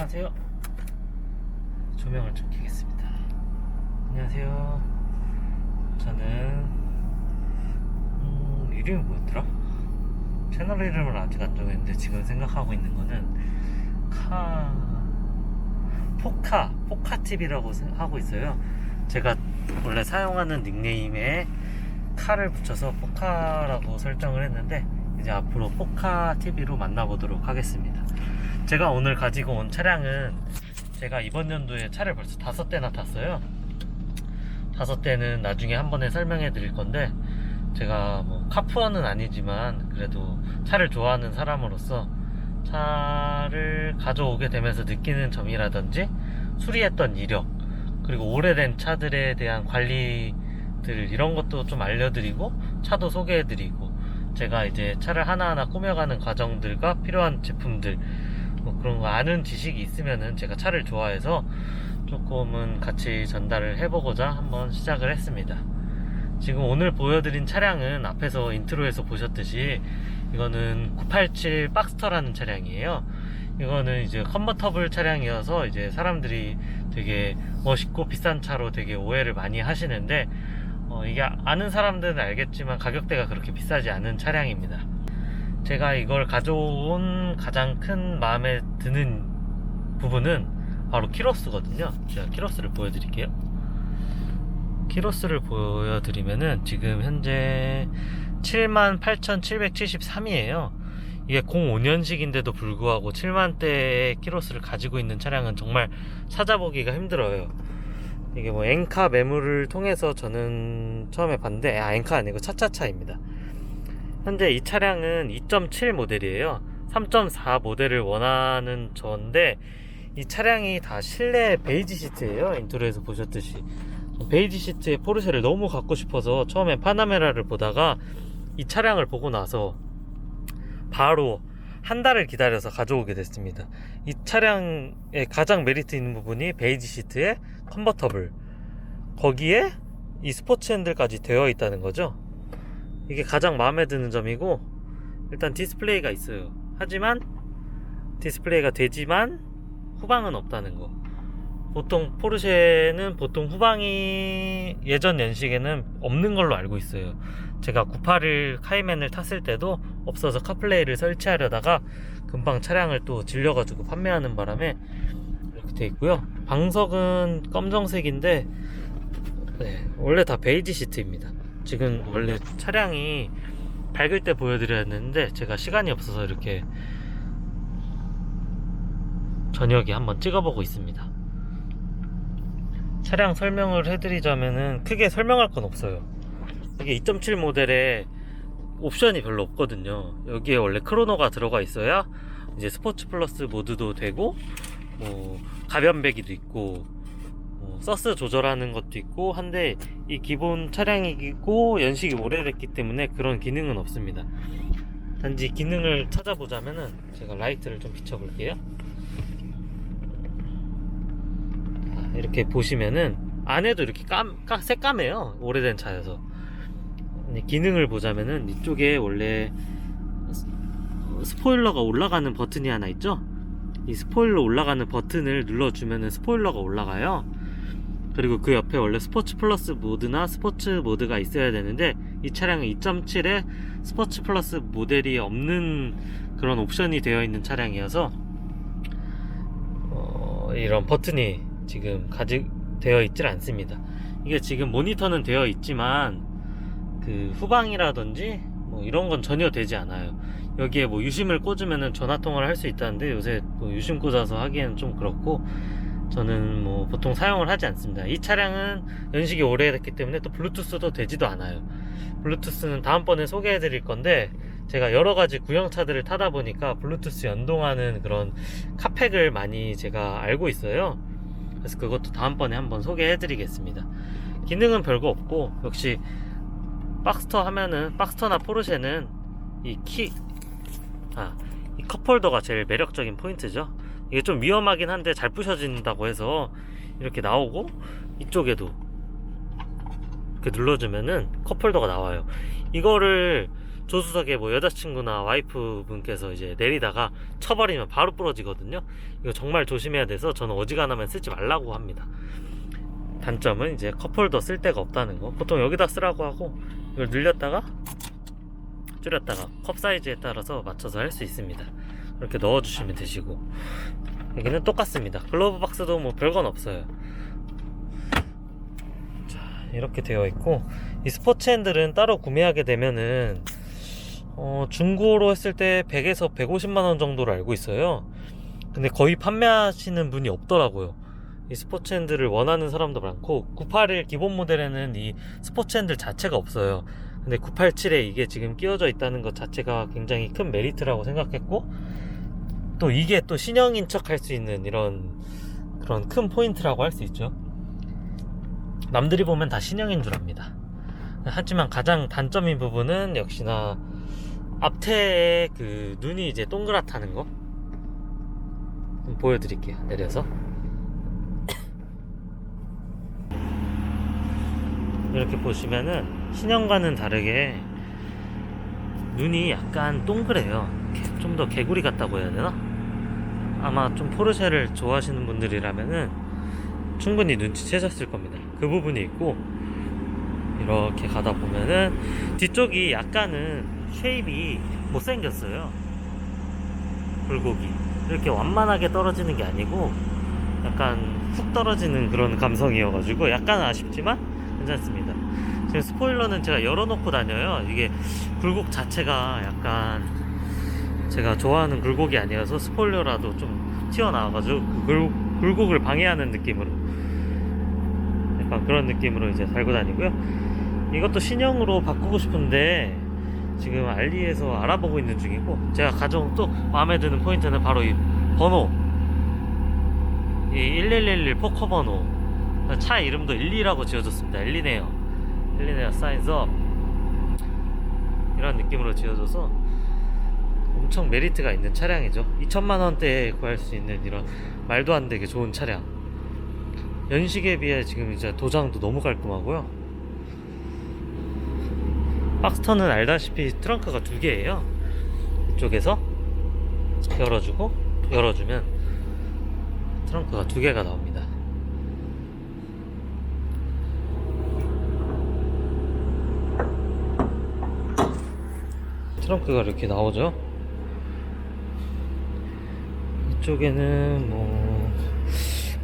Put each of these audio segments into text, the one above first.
안녕하세요. 조명을 좀 켜겠습니다. 안녕하세요. 저는 이름이 뭐였더라? 채널 이름을 아직 안 정했는데 지금 생각하고 있는 거는 포카TV라고 하고 있어요. 제가 원래 사용하는 닉네임에 카를 붙여서 포카라고 설정을 했는데 이제 앞으로 포카TV로 만나보도록 하겠습니다. 제가 오늘 가지고 온 차량은 제가 이번 연도에 차를 벌써 5대나 탔어요. 5대는 나중에 한 번에 설명해 드릴 건데, 제가 뭐 카푸어는 아니지만 그래도 차를 좋아하는 사람으로서 차를 가져오게 되면서 느끼는 점이라든지 수리했던 이력, 그리고 오래된 차들에 대한 관리들, 이런 것도 좀 알려드리고 차도 소개해드리고, 제가 이제 차를 하나하나 꾸며가는 과정들과 필요한 제품들, 뭐 그런 거 아는 지식이 있으면은 제가 차를 좋아해서 조금은 같이 전달을 해보고자 한번 시작을 했습니다. 지금 오늘 보여드린 차량은 앞에서 인트로에서 보셨듯이 이거는 987 박스터라는 차량이에요. 이거는 이제 컨버터블 차량이어서 이제 사람들이 되게 멋있고 비싼 차로 되게 오해를 많이 하시는데, 이게 아는 사람들은 알겠지만 가격대가 그렇게 비싸지 않은 차량입니다. 제가 이걸 가져온 가장 큰 마음에 드는 부분은 바로 키로수거든요. 제가 키로수를 보여드릴게요. 키로수를 보여드리면은 지금 현재 78,773이에요. 이게 05년식인데도 불구하고 7만대의 키로수를 가지고 있는 차량은 정말 찾아보기가 힘들어요. 이게 뭐 엔카 매물을 통해서 저는 처음에 봤는데, 엔카 아니고 차차차입니다. 현재 이 차량은 2.7 모델이에요. 3.4 모델을 원하는 저인데, 이 차량이 다 실내 베이지 시트예요. 인트로에서 보셨듯이 베이지 시트의 포르쉐를 너무 갖고 싶어서 처음에 파나메라를 보다가 이 차량을 보고 나서 바로 한 달을 기다려서 가져오게 됐습니다. 이 차량의 가장 메리트 있는 부분이 베이지 시트에 컨버터블, 거기에 이 스포츠 핸들까지 되어 있다는 거죠. 이게 가장 마음에 드는 점이고, 일단 디스플레이가 있어요. 하지만 디스플레이가 되지만 후방은 없다는 거. 보통 포르쉐는 보통 후방이 예전 연식에는 없는 걸로 알고 있어요. 제가 981 카이맨을 탔을 때도 없어서 카플레이를 설치하려다가 금방 차량을 또 질려가지고 판매하는 바람에 이렇게 돼 있고요. 방석은 검정색인데, 원래 다 베이지 시트입니다. 지금 원래 차량이 밝을 때 보여드려야 했는데 제가 시간이 없어서 이렇게 저녁에 한번 찍어보고 있습니다. 차량 설명을 해드리자면은 크게 설명할 건 없어요. 이게 2.7 모델에 옵션이 별로 없거든요. 여기에 원래 크로노가 들어가 있어야 이제 스포츠 플러스 모드도 되고, 뭐 가변배기도 있고, 서스 조절하는 것도 있고 한데, 이 기본 차량이고 연식이 오래됐기 때문에 그런 기능은 없습니다. 단지 기능을 찾아보자면은 제가 라이트를 좀 비춰볼게요. 이렇게 보시면은 안에도 이렇게 새까매요. 오래된 차여서. 기능을 보자면은 이쪽에 원래 스포일러가 올라가는 버튼이 하나 있죠. 이 스포일러 올라가는 버튼을 눌러주면은 스포일러가 올라가요. 그리고 그 옆에 원래 스포츠 플러스 모드나 스포츠 모드가 있어야 되는데, 이 차량은 2.7에 스포츠 플러스 모델이 없는 그런 옵션이 되어 있는 차량이어서 이런 버튼이 지금 되어 있질 않습니다. 이게 지금 모니터는 되어 있지만 그 후방이라든지 뭐 이런 건 전혀 되지 않아요. 여기에 뭐 유심을 꽂으면은 전화통화를 할 수 있다는데, 요새 뭐 유심 꽂아서 하기에는 좀 그렇고 저는 뭐 보통 사용을 하지 않습니다. 이 차량은 연식이 오래됐기 때문에 또 블루투스도 되지도 않아요. 블루투스는 다음번에 소개해 드릴 건데, 제가 여러가지 구형차들을 타다 보니까 블루투스 연동하는 그런 카팩을 많이 제가 알고 있어요. 그래서 그것도 다음번에 한번 소개해 드리겠습니다. 기능은 별거 없고, 역시 박스터 하면은, 박스터나 포르쉐는 이 컵홀더가 제일 매력적인 포인트죠. 이게 좀 위험하긴 한데 잘 부셔진다고 해서 이렇게 나오고, 이쪽에도 이렇게 눌러주면은 컵홀더가 나와요. 이거를 조수석에 뭐 여자친구나 와이프분께서 이제 내리다가 쳐버리면 바로 부러지거든요. 이거 정말 조심해야 돼서 저는 어지간하면 쓰지 말라고 합니다. 단점은 이제 컵홀더 쓸 데가 없다는 거. 보통 여기다 쓰라고 하고 이걸 늘렸다가 줄였다가 컵 사이즈에 따라서 맞춰서 할 수 있습니다. 이렇게 넣어주시면 되시고, 여기는 똑같습니다. 글러브 박스도 뭐 별건 없어요. 자, 이렇게 되어 있고, 이 스포츠 핸들은 따로 구매하게 되면은 중고로 했을 때 100에서 150만원 정도로 알고 있어요. 근데 거의 판매하시는 분이 없더라고요. 이 스포츠 핸들을 원하는 사람도 많고, 981 기본 모델에는 이 스포츠 핸들 자체가 없어요. 근데 987에 이게 지금 끼워져 있다는 것 자체가 굉장히 큰 메리트라고 생각했고, 또 이게 또 신형인 척 할 수 있는 그런 큰 포인트라고 할 수 있죠. 남들이 보면 다 신형인 줄 압니다. 하지만 가장 단점인 부분은 역시나 앞태의 그 눈이 이제 동그랗다는 거. 좀 보여드릴게요. 내려서 이렇게 보시면은 신형과는 다르게 눈이 약간 동그래요. 좀 더 개구리 같다고 해야 되나? 아마 좀 포르쉐를 좋아하시는 분들이라면은 충분히 눈치채셨을 겁니다. 그 부분이 있고, 이렇게 가다 보면은 뒤쪽이 약간은 쉐입이 못생겼어요. 굴곡이 이렇게 완만하게 떨어지는 게 아니고 약간 훅 떨어지는 그런 감성이어가지고 약간 아쉽지만 괜찮습니다. 지금 스포일러는 제가 열어놓고 다녀요. 이게 굴곡 자체가 약간 제가 좋아하는 굴곡이 아니어서 스포일러라도 좀 튀어나와가지고 그 굴곡을 방해하는 느낌으로, 약간 그런 느낌으로 이제 달고 다니고요. 이것도 신형으로 바꾸고 싶은데 지금 알리에서 알아보고 있는 중이고, 제가 가장 또 마음에 드는 포인트는 바로 이 번호, 이 1111 포커 번호. 차 이름도 12라고 지어줬습니다. 엘리네어 사인서, 이런 느낌으로 지어줘서 엄청 메리트가 있는 차량이죠. 2천만원대에 구할 수 있는 이런 말도 안 되게 좋은 차량. 연식에 비해 지금 이제 도장도 너무 깔끔하고요. 박스터는 알다시피 트렁크가 두 개예요. 이쪽에서 열어주고 열어주면 트렁크가 두 개가 나옵니다. 트렁크가 이렇게 나오죠. 이쪽에는 뭐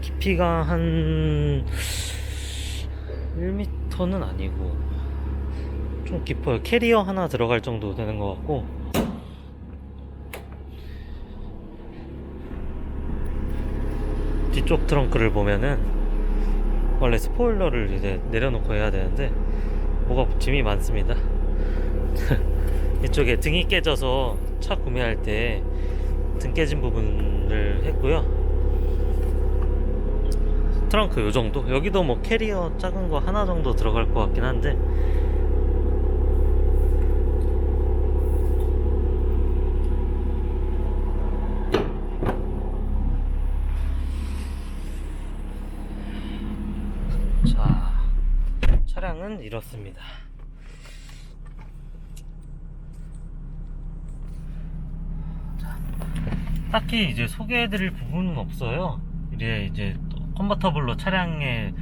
깊이가 한 1m는 아니고 좀 깊어요. 캐리어 하나 들어갈 정도 되는 것 같고, 뒤쪽 트렁크를 보면은 원래 스포일러를 이제 내려놓고 해야 되는데 뭐가 짐이 많습니다. 이쪽에 등이 깨져서 차 구매할 때 등 깨진 부분을 했고요. 트렁크 요정도, 여기도 뭐 캐리어 작은 거 하나 정도 들어갈 것 같긴 한데, 자, 차량은 이렇습니다. 딱히 이제 소개해드릴 부분은 없어요. 이제 컨버터블로 차량의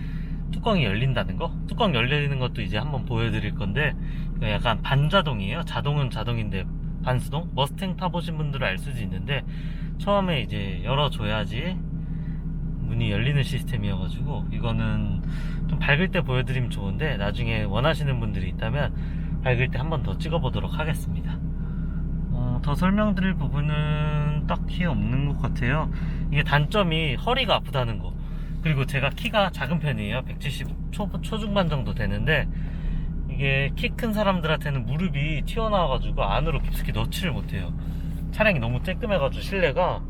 뚜껑이 열린다는 거, 뚜껑 열리는 것도 이제 한번 보여드릴 건데, 약간 반자동이에요. 자동은 자동인데 반수동. 머스탱 타보신 분들은 알 수도 있는데, 처음에 이제 열어줘야지 문이 열리는 시스템이어가지고, 이거는 좀 밝을 때 보여드리면 좋은데 나중에 원하시는 분들이 있다면 밝을 때 한번 더 찍어보도록 하겠습니다. 더 설명드릴 부분은 딱히 없는 것 같아요. 이게 단점이 허리가 아프다는 거, 그리고 제가 키가 작은 편이에요. 170 초중반 정도 되는데, 이게 키 큰 사람들한테는 무릎이 튀어나와가지고 안으로 깊숙이 넣지를 못해요. 차량이 너무 쬐끔해가지고 실내가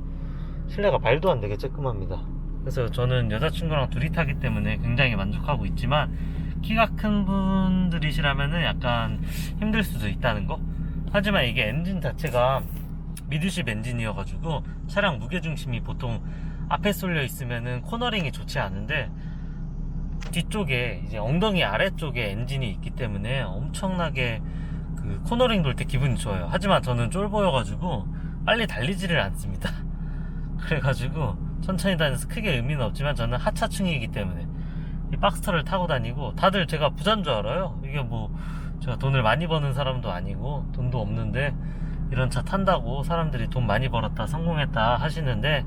말도 안 되게 쬐끔합니다. 그래서 저는 여자친구랑 둘이 타기 때문에 굉장히 만족하고 있지만, 키가 큰 분들이시라면은 약간 힘들 수도 있다는 거. 하지만 이게 엔진 자체가 미드십 엔진이어가지고 차량 무게중심이 보통 앞에 쏠려 있으면은 코너링이 좋지 않은데, 뒤쪽에 이제 엉덩이 아래쪽에 엔진이 있기 때문에 엄청나게 그 그 코너링 돌 때 기분이 좋아요. 하지만 저는 쫄보여가지고 빨리 달리지를 않습니다. 그래가지고 천천히 다녀서 크게 의미는 없지만 저는 하차충이기 때문에 이 박스터를 타고 다니고, 다들 제가 부자인 줄 알아요. 이게 뭐 제가 돈을 많이 버는 사람도 아니고 돈도 없는데 이런 차 탄다고 사람들이 돈 많이 벌었다, 성공했다 하시는데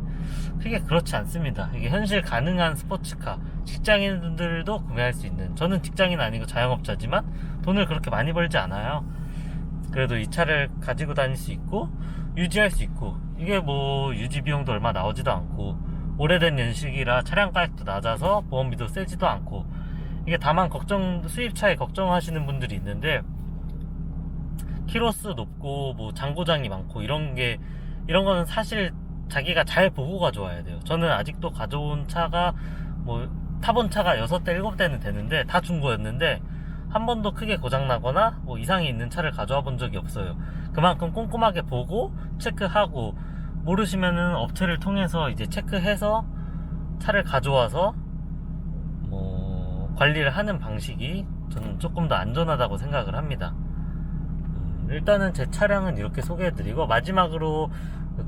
크게 그렇지 않습니다. 이게 현실 가능한 스포츠카, 직장인들도 구매할 수 있는, 저는 직장인 아니고 자영업자지만 돈을 그렇게 많이 벌지 않아요. 그래도 이 차를 가지고 다닐 수 있고 유지할 수 있고, 이게 뭐 유지 비용도 얼마 나오지도 않고 오래된 연식이라 차량 가격도 낮아서 보험비도 세지도 않고, 이게 다만 수입차에 걱정하시는 분들이 있는데, 키로수 높고 뭐 잔고장이 많고 이런 거는 사실 자기가 잘 보고 가져와야 돼요. 저는 아직도 가져온 차가 뭐 타본 차가 6대 7대는 되는데 다 중고였는데 한 번도 크게 고장나거나 뭐 이상이 있는 차를 가져와 본 적이 없어요. 그만큼 꼼꼼하게 보고 체크하고, 모르시면은 업체를 통해서 이제 체크해서 차를 가져와서 뭐 관리를 하는 방식이 저는 조금 더 안전하다고 생각을 합니다. 일단은 제 차량은 이렇게 소개해드리고, 마지막으로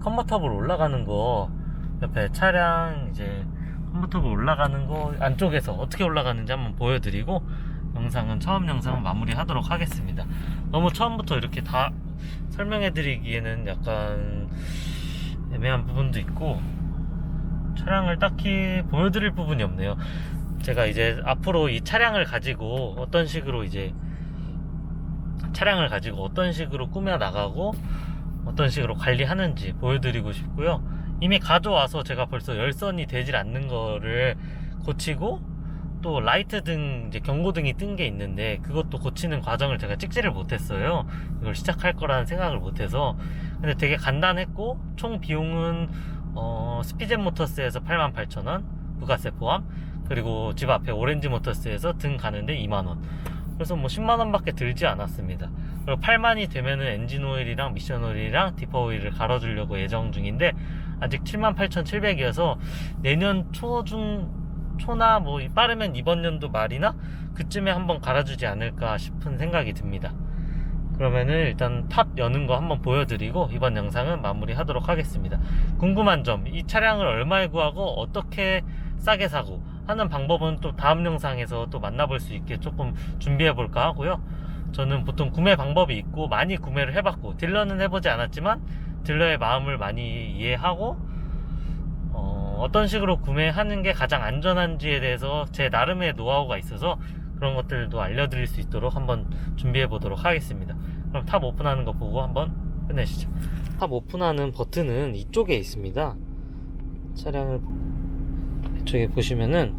컨버터블 올라가는 거, 옆에 차량 이제 컨버터블 올라가는 거 안쪽에서 어떻게 올라가는지 한번 보여드리고 처음 영상은 마무리 하도록 하겠습니다. 너무 처음부터 이렇게 다 설명해드리기에는 약간 애매한 부분도 있고 차량을 딱히 보여드릴 부분이 없네요. 제가 이제 앞으로 이 차량을 가지고 어떤 식으로 꾸며 나가고 어떤 식으로 관리하는지 보여드리고 싶고요. 이미 가져와서 제가 벌써 열선이 되질 않는 거를 고치고, 또 라이트 등 이제 경고등이 뜬 게 있는데 그것도 고치는 과정을 제가 찍지를 못했어요. 이걸 시작할 거라는 생각을 못해서. 근데 되게 간단했고, 총 비용은 스피젠 모터스에서 88,000원 부가세 포함, 그리고 집 앞에 오렌지 모터스에서 등 가는데 2만원, 그래서 뭐 10만원 밖에 들지 않았습니다. 그리고 8만이 되면은 엔진 오일이랑 미션 오일이랑 디퍼 오일을 갈아주려고 예정 중인데 아직 78,700이어서 내년 초나 뭐 빠르면 이번 연도 말이나 그쯤에 한번 갈아주지 않을까 싶은 생각이 듭니다. 그러면은 일단 탑 여는 거 한번 보여드리고 이번 영상은 마무리 하도록 하겠습니다. 궁금한 점, 이 차량을 얼마에 구하고 어떻게 싸게 사고 하는 방법은 또 다음 영상에서 또 만나볼 수 있게 조금 준비해 볼까 하고요. 저는 보통 구매 방법이 있고 많이 구매를 해봤고, 딜러는 해보지 않았지만 딜러의 마음을 많이 이해하고 어떤 식으로 구매하는 게 가장 안전한지에 대해서 제 나름의 노하우가 있어서 그런 것들도 알려드릴 수 있도록 한번 준비해 보도록 하겠습니다. 그럼 탑 오픈하는 거 보고 한번 끝내시죠. 탑 오픈하는 버튼은 이쪽에 있습니다. 차량을 이쪽에 보시면은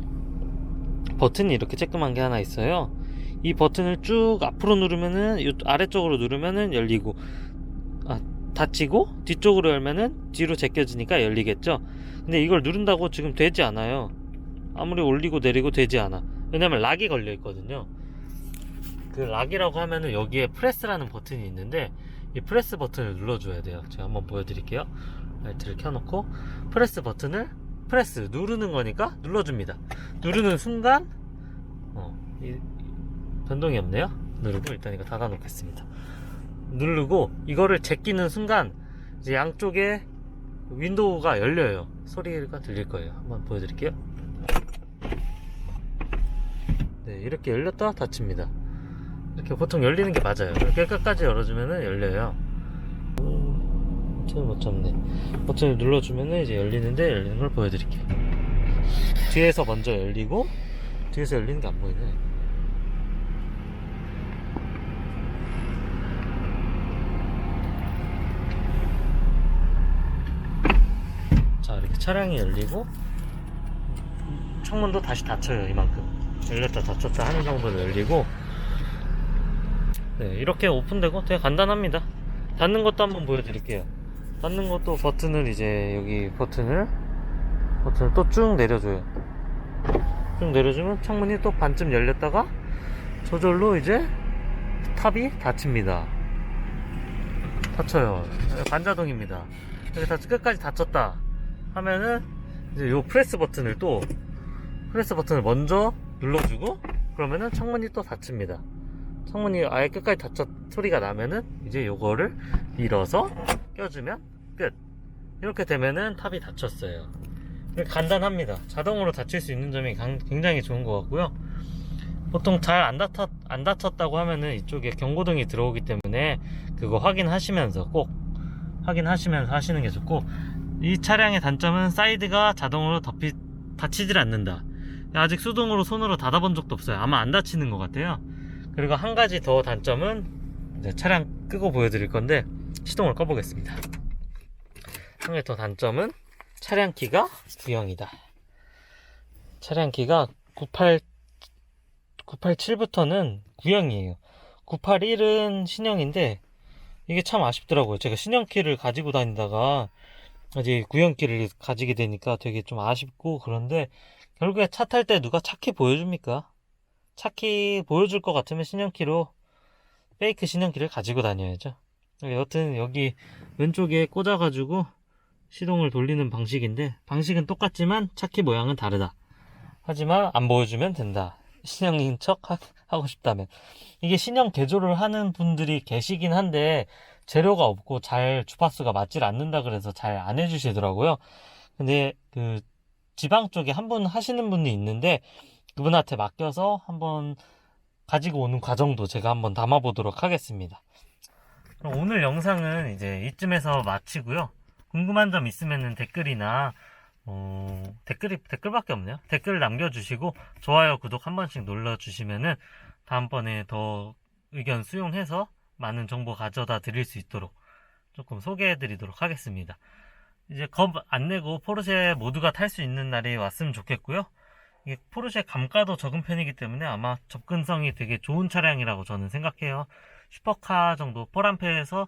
버튼이 이렇게 쬐끄만 게 하나 있어요. 이 버튼을 쭉 앞으로 누르면은, 아래쪽으로 누르면은 열리고, 닫히고, 뒤쪽으로 열면은 뒤로 제껴지니까 열리겠죠. 근데 이걸 누른다고 지금 되지 않아요. 아무리 올리고 내리고 되지 않아. 왜냐면 락이 걸려 있거든요. 그 락이라고 하면은 여기에 프레스라는 버튼이 있는데 이 프레스 버튼을 눌러줘야 돼요. 제가 한번 보여드릴게요. 라이트를 켜놓고 프레스 누르는 거니까 눌러줍니다. 누르는 순간 변동이 없네요. 누르고 일단 이거 닫아 놓겠습니다. 누르고 이거를 제끼는 순간 이제 양쪽에 윈도우가 열려요. 소리가 들릴 거예요. 한번 보여드릴게요. 네, 이렇게 열렸다 닫힙니다. 이렇게 보통 열리는 게 맞아요. 이렇게 끝까지 열어주면은 열려요. 버튼을 못 잡네. 버튼을 눌러주면은 이제 열리는 걸 보여드릴게요. 뒤에서 먼저 열리고, 뒤에서 열리는 게 안 보이네. 자, 이렇게 차량이 열리고 창문도 다시 닫혀요. 이만큼 열렸다 닫혔다 하는 정도로 열리고, 네, 이렇게 오픈되고 되게 간단합니다. 닫는 것도 한번 보여드릴게요. 닫는 것도 버튼을 이제 여기 버튼을 또 쭉 내려줘요. 쭉 내려주면 창문이 또 반쯤 열렸다가 저절로 이제 탑이 닫힙니다. 닫혀요. 반자동입니다. 이렇게 끝까지 닫혔다 하면은 이제 요 프레스 버튼을 먼저 눌러주고, 그러면은 창문이 또 닫힙니다. 창문이 아예 끝까지 닫혀 소리가 나면은 이제 요거를 밀어서 껴주면 끝. 이렇게 되면은 탑이 닫혔어요. 간단합니다. 자동으로 닫힐 수 있는 점이 굉장히 좋은 것 같고요. 보통 잘 안 닫혔다고 하면은 이쪽에 경고등이 들어오기 때문에 그거 확인하시면서 꼭 확인하시면서 하시는 게 좋고, 이 차량의 단점은 사이드가 자동으로 닫히질 않는다. 아직 수동으로 손으로 닫아본 적도 없어요. 아마 안 닫히는 것 같아요. 그리고 한 가지 더 단점은 이제 차량 끄고 보여드릴 건데, 시동을 꺼보겠습니다. 한 가지 더 단점은 차량 키가 구형이다. 차량 키가 987부터는 구형이에요. 981은 신형인데 이게 참 아쉽더라고요. 제가 신형 키를 가지고 다니다가 이제 구형 키를 가지게 되니까 되게 좀 아쉽고, 그런데 결국에 차 탈 때 누가 차 키 보여줍니까? 차 키 보여줄 것 같으면 신형 키로 페이크 신형 키를 가지고 다녀야죠. 여튼 여기 왼쪽에 꽂아가지고 시동을 돌리는 방식인데, 방식은 똑같지만 차 키 모양은 다르다. 하지만 안 보여주면 된다. 신형인 척 하고 싶다면. 이게 신형 개조를 하는 분들이 계시긴 한데 재료가 없고 잘 주파수가 맞질 않는다 그래서 잘 안 해주시더라고요. 근데 그 지방 쪽에 한 분 하시는 분이 있는데 그분한테 맡겨서 한번 가지고 오는 과정도 제가 한번 담아보도록 하겠습니다. 그럼 오늘 영상은 이제 이쯤에서 마치고요. 궁금한 점 있으면 댓글이나 댓글밖에 없네요. 댓글 남겨주시고 좋아요, 구독 한 번씩 눌러주시면은 다음번에 더 의견 수용해서 많은 정보 가져다 드릴 수 있도록 조금 소개해 드리도록 하겠습니다. 이제 겁 안 내고 포르쉐 모두가 탈 수 있는 날이 왔으면 좋겠고요. 이게 포르쉐 감가도 적은 편이기 때문에 아마 접근성이 되게 좋은 차량이라고 저는 생각해요. 슈퍼카 정도, 4람페에서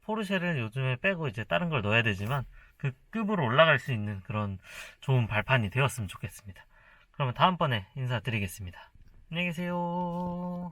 포르쉐를 요즘에 빼고 이제 다른 걸 넣어야 되지만 그 급으로 올라갈 수 있는 그런 좋은 발판이 되었으면 좋겠습니다. 그러면 다음번에 인사드리겠습니다. 안녕히 계세요.